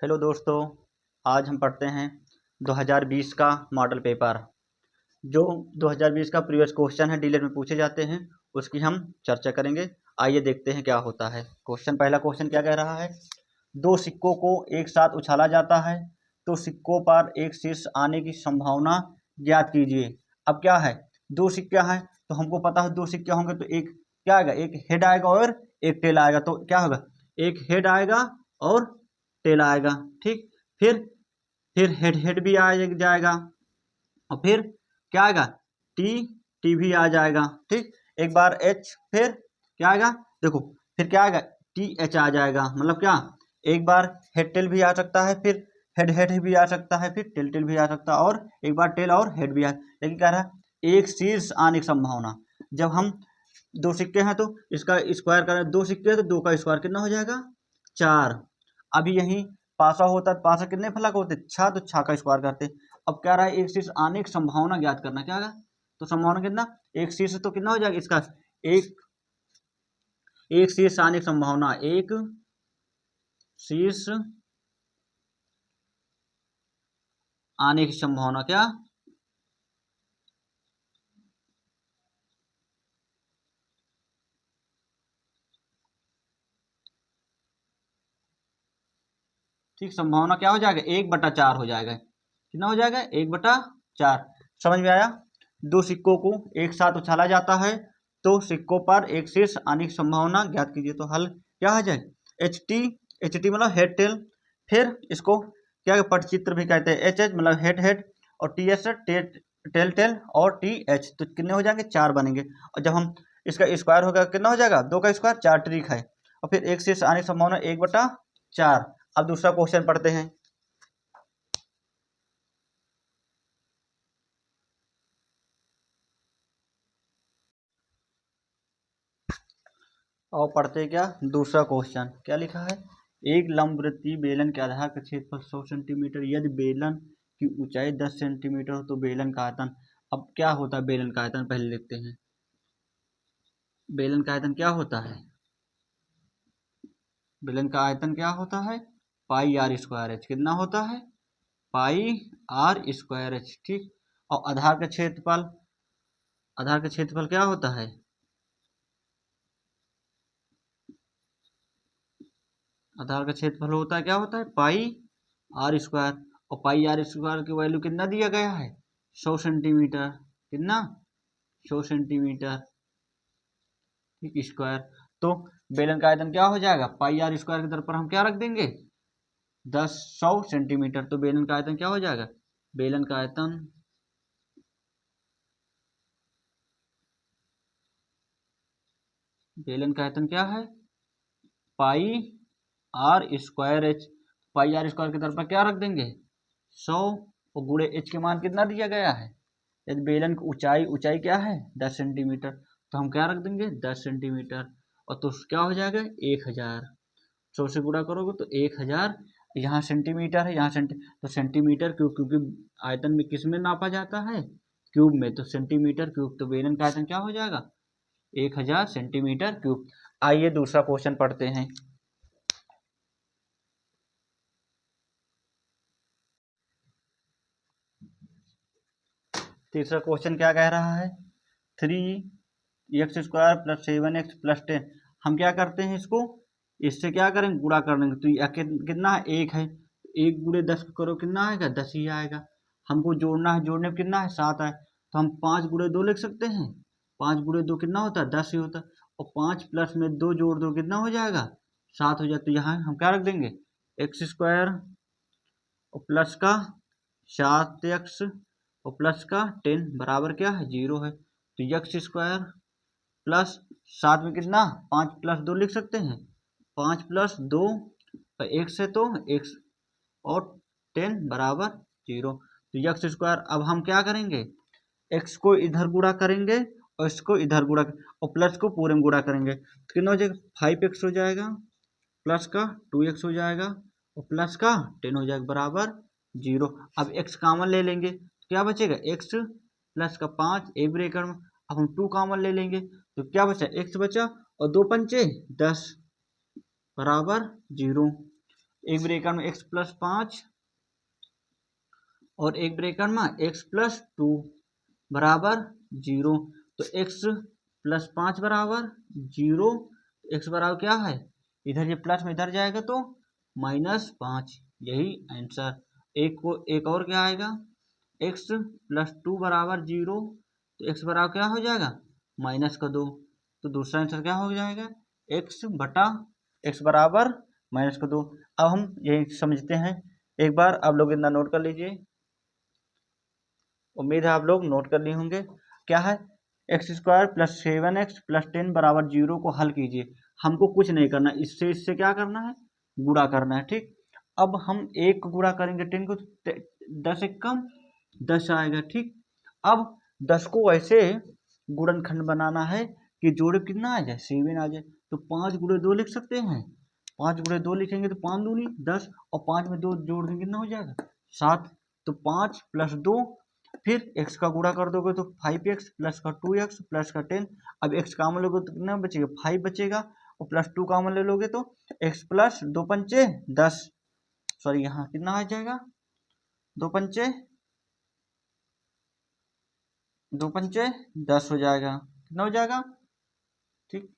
Hello दोस्तों, आज हम पढ़ते हैं 2020 का मॉडल पेपर। जो 2020 का प्रीवियस क्वेश्चन है डीलर में पूछे जाते हैं, उसकी हम चर्चा करेंगे। आइए देखते हैं क्या होता है। पहला क्वेश्चन क्या कह रहा है। दो सिक्कों को एक साथ उछाला जाता है तो सिक्कों पर एक शीर्ष आने की संभावना ज्ञात कीजिए। अब क्या है, दो सिक्के हैं तो हमको पता है दो सिक्के होंगे तो एक क्या आएगा, एक हेड आएगा और एक टेल आएगा। तो क्या होगा, एक हेड आएगा और टेल आएगा। ठीक, फिर हेड हेड भी आ जाएगा और फिर क्या आएगा, टी टी भी आ जाएगा। ठीक, एक बार एच, फिर क्या आएगा, देखो फिर क्या आएगा, टी एच आ जाएगा। मतलब क्या, एक बार हेड टेल भी आ सकता है, फिर हेड हेड भी आ सकता है, फिर टेल टेल भी आ सकता है, और एक बार टेल और हेड भी आ। लेकिन कह रहा है एक शीर्ष आने की संभावना। जब हम दो सिक्के हैं तो इसका स्क्वायर करें, दो सिक्के हैं तो दो का स्क्वायर कितना हो जाएगा, 4। अभी यही पासा होता है, पासा कितने फलक होते, 6, तो 6 का स्क्वायर करते। अब क्या रहा है, एक शीर्ष आने की संभावना ज्ञात करना। क्या होगा, तो संभावना कितना, एक शीर्ष तो कितना हो जाएगा इसका, एक एक शीर्ष आने की संभावना, एक शीर्ष आने की संभावना क्या, ठीक, संभावना क्या हो जाएगा, 1/4 हो जाएगा। कितना हो जाएगा, 1/4। समझ में आया। दो सिक्कों को एक साथ उछाला जाता है तो सिक्कों पर एक शीर्ष आने की संभावना ज्ञात कीजिए। तो हल क्या हो जाएगा, एच टी मतलब हेड टेल। फिर इसको क्या पटचित्र भी कहते हैं, एच एच मतलब हेड हेड, और टी एस टेल टेल, और टी एच। तो कितने हो जाएंगे, 4 बनेंगे। और जब हम इसका स्क्वायर होगा कितना हो जाएगा, 2 का स्क्वायर 4 ट्रिक है। और फिर एक शीर्ष आने की संभावना 1/4। अब दूसरा क्वेश्चन पढ़ते हैं। और पढ़ते क्या, दूसरा क्वेश्चन क्या लिखा है। एक लंबवृत्तीय बेलन के आधार का क्षेत्रफल 100 सेंटीमीटर, यदि बेलन की ऊंचाई 10 सेंटीमीटर हो तो बेलन का आयतन। अब क्या होता है बेलन का आयतन, पहले लिखते हैं। बेलन का आयतन क्या होता है, बेलन का आयतन क्या होता है, पाई आर स्क्वायर एच। कितना होता है, पाई आर स्क्वायर एच। ठीक, और आधार का क्षेत्रफल क्या होता है, आधार का क्षेत्रफल होता है, क्या होता है, पाई आर स्क्वायर। और पाई आर स्क्वायर की वैल्यू कितना दिया गया है, 100 सेंटीमीटर। कितना, 100 सेंटीमीटर। ठीक, स्क्वायर। तो बेलन का आयतन क्या हो जाएगा, पाई आर स्क्वायर के दर पर हम क्या रख देंगे, 100 सेंटीमीटर। तो बेलन का आयतन क्या हो जाएगा, बेलन का आयतन बेलन का आयतन क्या है, pi r square h. Pi r square के दर पर क्या रख देंगे, 100, और गुणे एच के मान कितना दिया गया है। यदि बेलन की ऊंचाई ऊंचाई क्या है, 10 सेंटीमीटर, तो हम क्या रख देंगे, 10 सेंटीमीटर। और तो क्या हो जाएगा, 1000। 100 से गुणा करोगे तो 1000। यहाँ सेंटीमीटर है, यहाँ तो सेंटीमीटर क्यूब, क्योंकि आयतन में किस में नापा जाता है, क्यूब में। तो सेंटीमीटर क्यूब, तो बेलन का आयतन क्या हो जाएगा, 1000 सेंटीमीटर क्यूब। आइए दूसरा क्वेश्चन पढ़ते हैं। तीसरा क्वेश्चन क्या कह रहा है, 3x² + 7x + 10। हम क्या करते हैं, इसको इससे क्या करेंगे, गुणा कर लेंगे। तो यह कितना है, 1 है, 1 गुणे 10 करो कितना आएगा, 10 ही आएगा। हमको जोड़ना है, जोड़ने में कितना है, 7 है। तो हम 5 गुणे 2 लिख सकते हैं। 5 गुणे 2 कितना होता है, 10 ही होता है। और 5 प्लस में 2 जोड़ दो कितना हो जाएगा, 7 हो जाए। तो यहाँ हम क्या रख देंगे, x² और प्लस का 7x और प्लस का 10 बराबर क्या है, 0 है। तो x² प्लस 7 में कितना, 5 + 2 लिख सकते हैं। 5 + 2 x है, तो x और 10 बराबर 0। तो x²। अब हम क्या करेंगे, x को इधर गुणा करेंगे और इसको इधर गुणा और प्लस को पूरे में गुणा करेंगे। तो कितना हो जाएगा, 5x हो जाएगा, प्लस का 2x हो जाएगा, और प्लस का 10 हो जाएगा बराबर 0। अब x कॉमन ले लेंगे, क्या बचेगा, x प्लस का 5 ए ब्रेकेट में। अब हम 2 कॉमन ले लेंगे तो क्या बचा, x बचा, और 2 पंचे 10 बराबर 0। एक ब्रेकेट में x+5 और एक ब्रेकेट में x+2 बराबर 0। तो x+5 बराबर 0, x बराबर क्या है, इधर ये प्लस में इधर जाएगा तो -5, यही आंसर। एक और क्या आएगा, x+2 बराबर 0, तो x बराबर क्या हो जाएगा, -2। तो दूसरा आंसर क्या हो जाएगा, x बराबर -2। अब हम यही समझते हैं, एक बार आप लोग इतना नोट कर लीजिए, उम्मीद है आप लोग नोट कर लिए होंगे। क्या है, x² + 7x + 10 बराबर 0 को हल कीजिए। हमको कुछ नहीं करना, इससे क्या करना है, गुणा करना है। ठीक, अब हम 1 को गुणा करेंगे 10 को, 10 एक कम 10 आएगा। ठीक, अब 10 को ऐसे गुणनखंड बनाना है कि जोड़े कितना आ जाए, 7 आ जाए। तो 5 × 2 लिख सकते हैं, 5 × 2 लिखेंगे तो 5 दूनी 10, और 5 में 2 जोड़ देंगे कितना हो जाएगा, 7। तो 5 + 2, फिर x का गुणा कर दोगे तो 5x + 2x + 10। अब x कामन लोगे तो कितना बचेगा, 5 बचेगा, और +2 कामन ले लोगे तो x + 2 पंचे 10, सॉरी यहाँ कितना आ जाएगा, 2 पंचे 10 हो जाएगा, कितना हो जाएगा। ठीक,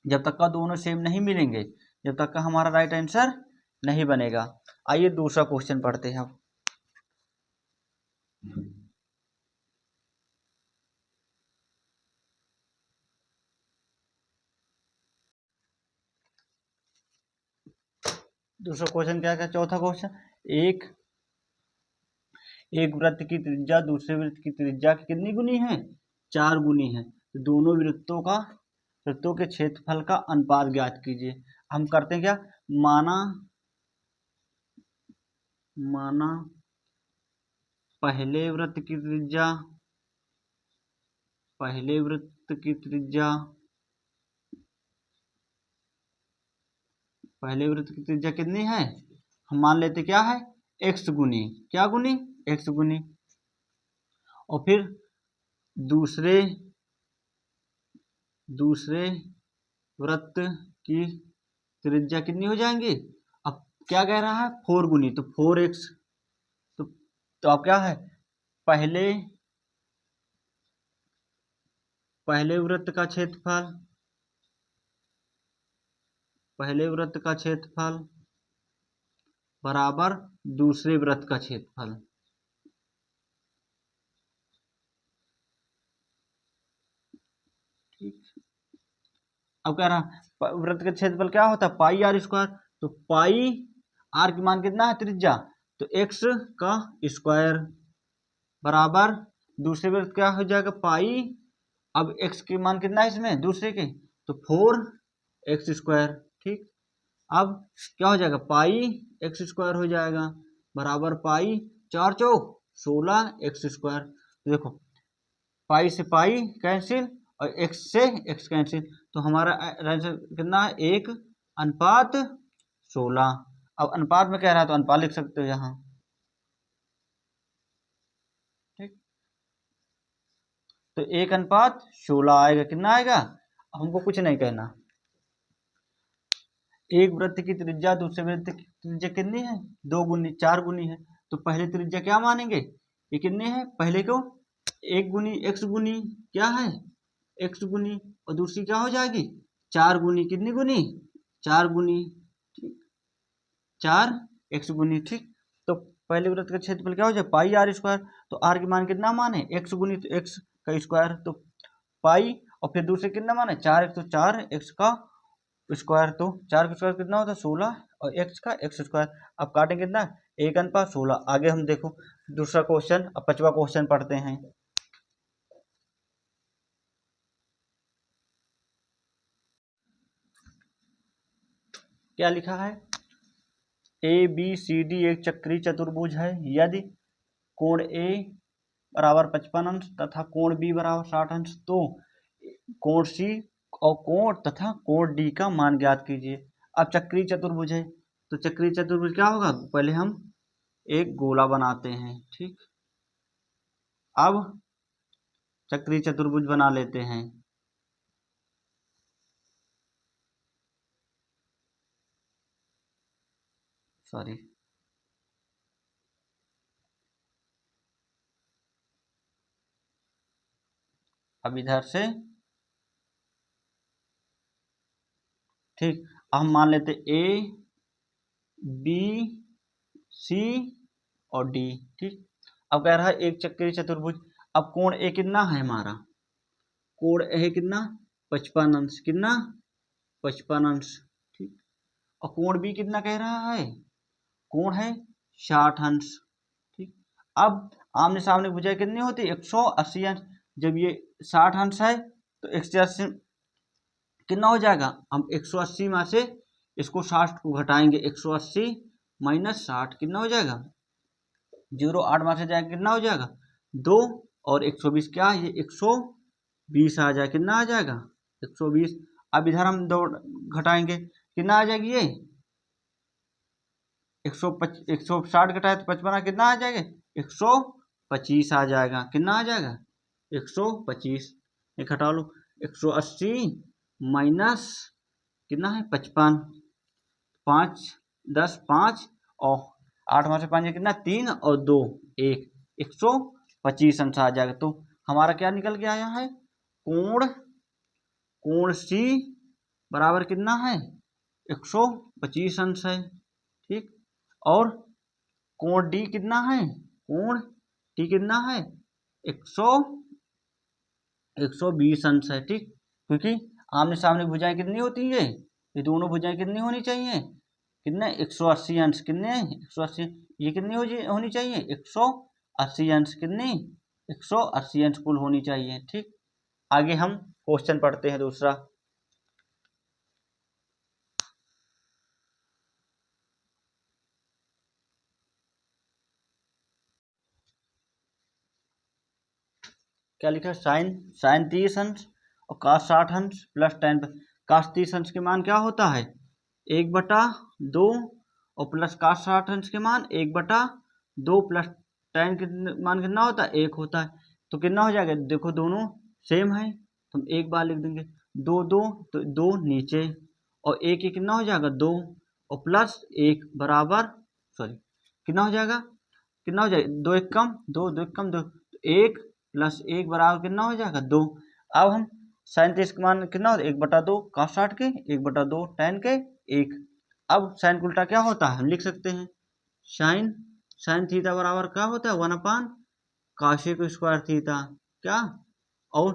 जब तक का दोनों सेम नहीं मिलेंगे, जब तक का हमारा राइट आंसर नहीं बनेगा। आइए दूसरा क्वेश्चन पढ़ते हैं अब। दूसरा क्वेश्चन क्या क्या, चौथा क्वेश्चन, एक वृत्त की त्रिज्या दूसरे वृत्त की त्रिज्या की कितनी गुनी है, 4 गुनी है। तो दोनों वृत्तों के क्षेत्रफल का अनुपात ज्ञात कीजिए। हम करते हैं क्या, माना पहले वृत्त की त्रिज्या कितनी है, हम मान लेते क्या है, x गुनी, क्या गुनी, x गुनी। और फिर दूसरे वृत्त की त्रिज्या कितनी हो जाएंगी, अब क्या कह रहा है, 4 गुनी, तो 4x। तो अब क्या है, पहले वृत्त का क्षेत्रफल बराबर दूसरे वृत्त का क्षेत्रफल। ठीक, अब कह रहा वृत्त का क्षेत्रफल क्या होता है, πr²। तो पाई r की मान कितना है, त्रिज्या, तो x का स्क्वायर बराबर दूसरे वृत्त क्या हो जाएगा, पाई, अब x की मान कितना है इसमें दूसरे के, तो 4x²। ठीक, अब क्या हो जाएगा, πx² हो जाएगा बराबर पाई 4 चौक 16x²। तो देखो पाई से पाई कैंसिल और x से x कैंसिल, तो हमारा आंसर कितना है, 1:16। अब अनुपात में कह रहा है तो अनुपात लिख सकते हो यहाँ। ठीक, तो 1:16 आएगा, कितना आएगा, हमको कुछ नहीं कहना। एक वृत्त की त्रिज्या दूसरे वृत्त की त्रिज्या कितनी है, 2 गुनी 4 गुनी है। तो पहले त्रिज्या क्या मानेंगे, ये कितने है, पहले को 1 गुनी x गुनी क्या है, x गुनी, और दूसरी क्या हो जाएगी, 4 गुनी, कितनी गुनी, 4 गुनी, 4x गुनी। ठीक, तो पहले वृत्त का क्षेत्रफल क्या हो जाए, πr²। तो r की मान कितना माने, x गुनी, तो x का स्क्वायर, तो पाई, और फिर दूसरे कितना माने 4x, तो 4x का स्क्वायर, तो 4 का स्क्वायर कितना होता है 16, और x का x²। अब काटें कितना, 1:16। आगे हम देखो दूसरा क्वेश्चन, अब 5वां क्वेश्चन पढ़ते हैं। क्या लिखा है, ABCD एक चक्रीय चतुर्भुज है, यदि कोण A बराबर 55 अंश तथा कोण B बराबर 60 अंश, तो कोण C और कोण D का मान ज्ञात कीजिए। अब चक्रीय चतुर्भुज है, तो चक्रीय चतुर्भुज क्या होगा, पहले हम एक गोला बनाते हैं। ठीक, अब चक्रीय चतुर्भुज बना लेते हैं। सॉरी, अब इधर से ठीक, अब हम मान लेते ए बी सी और डी। ठीक, अब कह रहा है एक चक्करी चतुर्भुज। अब कोण ए कितना है हमारा, कोण ए कितना 55 अंश, कितना 55 अंश। ठीक, और कोण बी कितना कह रहा है, कोण है 60 अंश। ठीक, अब आमने सामने भुजाएं कितनी होती है 180 अंश। जब ये 60 अंश है तो 180 कितना हो जाएगा, हम 180 में से इसको 60 को घटाएंगे, 180 माइनस 60 कितना हो जाएगा 0, 8 में से जाएगा कितना हो जाएगा 2, और 120 क्या है ये 120 आ जाएगा, कितना आ जाएगा 120। अब इधर हम 2 घटाएंगे, कितना आ जाएगी ये 160 घटाए तो 55 कितना आ जाएगा 125 आ जाएगा, कितना आ जाएगा 125। ये घटा लो, 180 माइनस कितना है 55, 5 10 5 और 8 में से 5 कितना 3 और 2 1, 125 अंश आ जाएगा। तो हमारा क्या निकल के आया है, कोण सी बराबर कितना है 125 अंश है। ठीक, और कोण डी कितना है, कोण डी कितना है 120 अंश है। ठीक, क्योंकि आमने सामने भुजाएं कितनी होती है, ये दोनों भुजाएं कितनी होनी चाहिए, कितने 180 अंश, कितने 180, ये कितनी होनी चाहिए 180 अंश, कितनी 180 अंश कुल होनी चाहिए। ठीक, आगे हम क्वेश्चन पढ़ते हैं दूसरा। क्या लिखा है, साइन 30 अंश और कास 60 अंश प्लस टेन। कास 30 अंश के मान क्या होता है 1/2 और प्लस कास 60 अंश के मान 1/2 प्लस टेन के मान कितना होता है 1 होता है। तो कितना हो जाएगा, देखो दोनों सेम है तो हम एक बार लिख देंगे 2 2 तो 2 नीचे और एक कितना हो जाएगा 2 और प्लस 1 बराबर, सॉरी कितना हो जाएगा, कितना हो जाएगा 2 1 कम 2 2 1 कम 2, तो 1 प्लस 1 बराबर कितना हो जाएगा 2। अब हम साइन 30 का मान कितना होता है 1/2 कास 60 के 1/2 टेन के 1। अब साइन का उल्टा क्या होता है, हम लिख सकते हैं साइन थीटा बराबर क्या होता है 1/, काशेक स्क्वायर थीटा क्या, और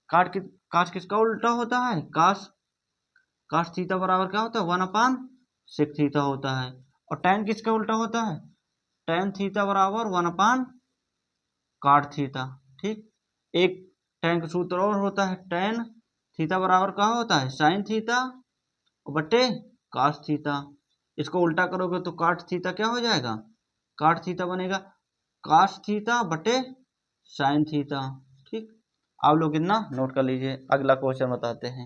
काश किसका उल्टा होता है, काश थीटा बराबर क्या होता है 1/sec थीटा होता है। और tan किसका उल्टा होता है, tan थीटा बराबर 1/cot थीटा। ठीक, एक tan का सूत्र और होता है, tan थीटा बराबर क्या होता है sin थीटा बटे cos थीटा। इसको उल्टा करोगे तो cot थीटा क्या हो जाएगा, cot थीटा बनेगा cos थीटा बटे sin थीटा। ठीक, आप लोग इतना नोट कर लीजिए, अगला क्वेश्चन बताते हैं।